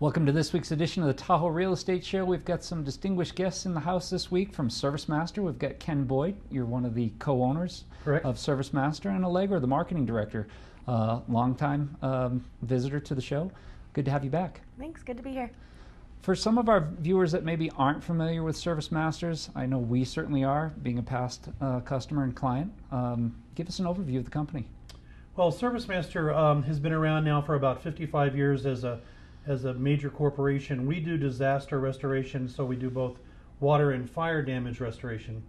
Welcome to this week's edition of the Tahoe Real Estate Show. We've got some distinguished guests in the house this week from ServiceMaster. We've got Ken Boyd. You're one of the co-owners of ServiceMaster, and Allegra, the marketing director, longtime visitor to the show. Good to have you back. Thanks. Good to be here. For some of our viewers that maybe aren't familiar with ServiceMasters, I know we certainly are, being a past customer and client. Give us an overview of the company. Well, ServiceMaster has been around now for about 55 years as a major corporation. We do disaster restoration, so we do both water and fire damage restoration.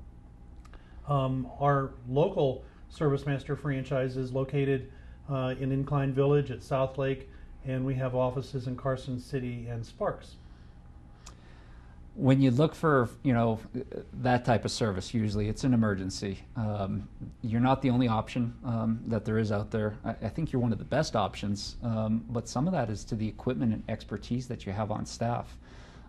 Our local ServiceMaster franchise is located in Incline Village at South Lake, and we have offices in Carson City and Sparks. When you look for, that type of service, usually it's an emergency. You're not the only option that there is out there. I think you're one of the best options, but some of that is to the equipment and expertise that you have on staff.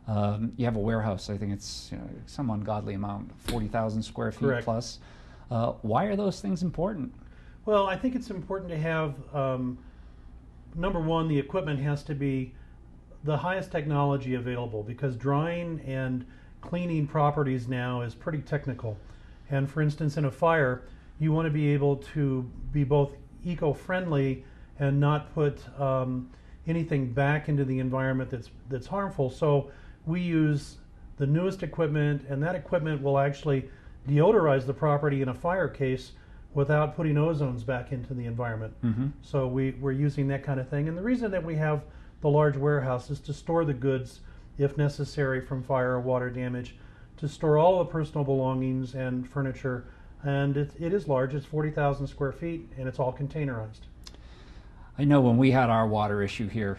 You have a warehouse. I think it's some ungodly amount, 40,000 square feet Correct. plus. Why are those things important? Well, I think it's important to have, number one, the equipment has to be the highest technology available, because drying and cleaning properties now is pretty technical. And for instance, in a fire, you want to be able to be both eco-friendly and not put anything back into the environment that's harmful. So we use the newest equipment, and that equipment will actually deodorize the property in a fire case without putting ozones back into the environment. Mm-hmm. So we're using that kind of thing. And the reason that we have the large warehouse is to store the goods, if necessary, from fire or water damage, to store all the personal belongings and furniture. And it is large. It's 40,000 square feet, and it's all containerized. I know when we had our water issue here,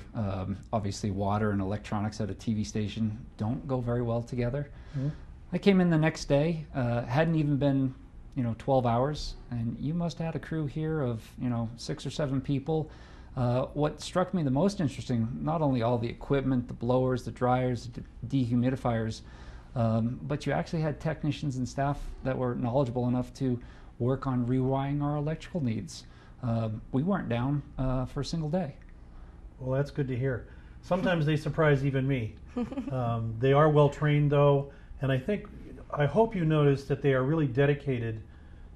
obviously water and electronics at a TV station don't go very well together. Mm-hmm. I came in the next day, hadn't even been 12 hours, and you must have had a crew here of 6 or 7 people. What struck me the most interesting, not only all the equipment, the blowers, the dryers, the dehumidifiers, but you actually had technicians and staff that were knowledgeable enough to work on rewiring our electrical needs. We weren't down for a single day. Well, that's good to hear. Sometimes they surprise even me. They are well trained though, and I hope you notice that they are really dedicated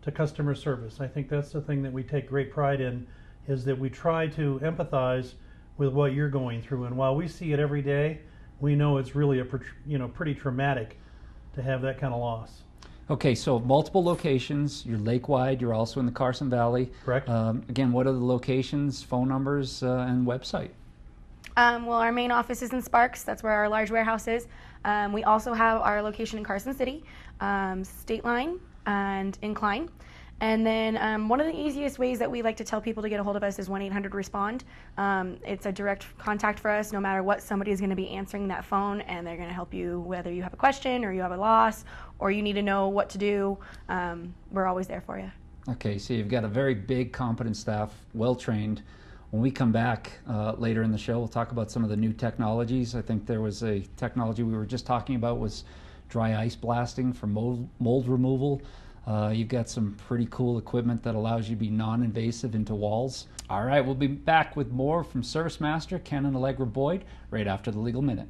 to customer service. I think that's the thing that we take great pride in, is that we try to empathize with what you're going through. And while we see it every day, we know it's really pretty traumatic to have that kind of loss. Okay, so multiple locations. You're lake-wide. You're also in the Carson Valley. Correct. Again, what are the locations, phone numbers, and website? Well, our main office is in Sparks. That's where our large warehouse is. We also have our location in Carson City, State Line, and Incline. And then one of the easiest ways that we like to tell people to get a hold of us is 1-800-RESPOND. It's a direct contact for us. No matter what, somebody is going to be answering that phone, and they're going to help you whether you have a question or you have a loss or you need to know what to do. We're always there for you. Okay, so you've got a very big, competent staff, well-trained. When we come back later in the show, we'll talk about some of the new technologies. I think there was a technology we were just talking about was dry ice blasting for mold removal. You've got some pretty cool equipment that allows you to be non-invasive into walls. All right, we'll be back with more from ServiceMaster, Ken and Allegra Boyd, right after the Legal Minute.